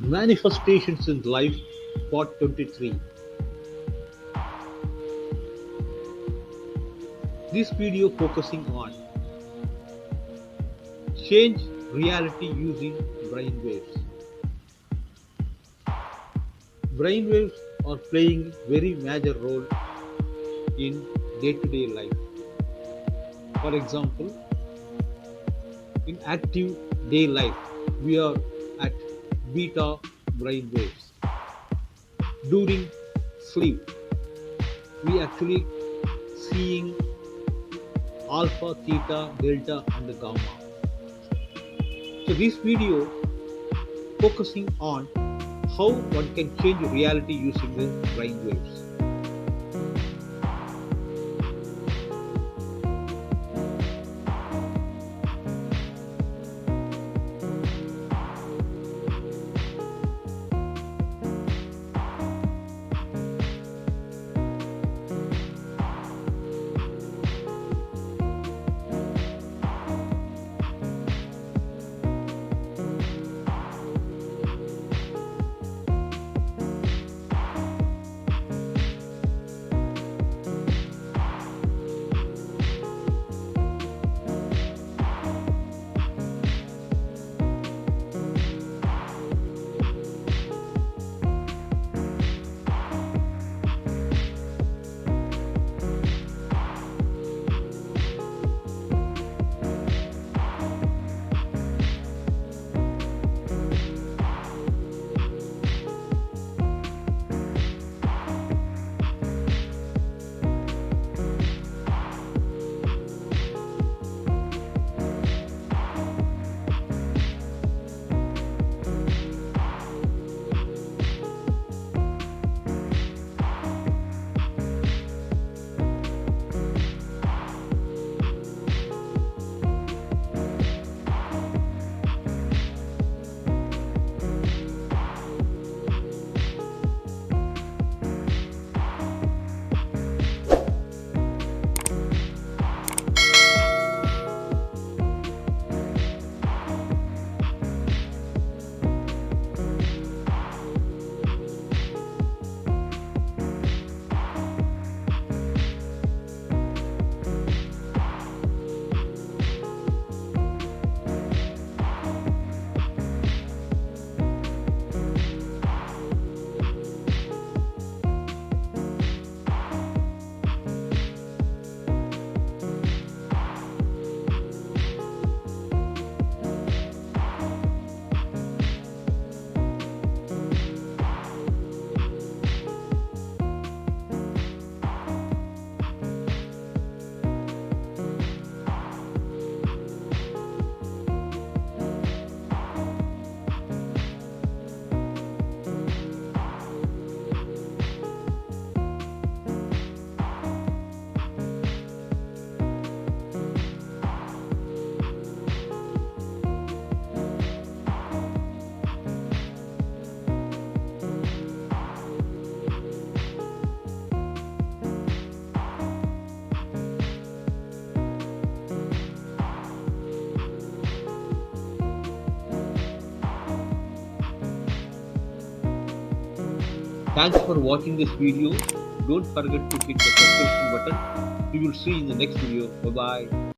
Manifestations in Life, Part 23. This video focusing on change reality using brainwaves. Brainwaves are playing very major role in day-to-day life. For example, in active day life, we are at beta brainwaves. During sleep, we actually seeing alpha, theta, delta, and gamma. So this video focusing on how one can change reality using the brainwaves. Thanks for watching this video. Don't forget to hit the subscription button. We will see you in the next video. Bye bye.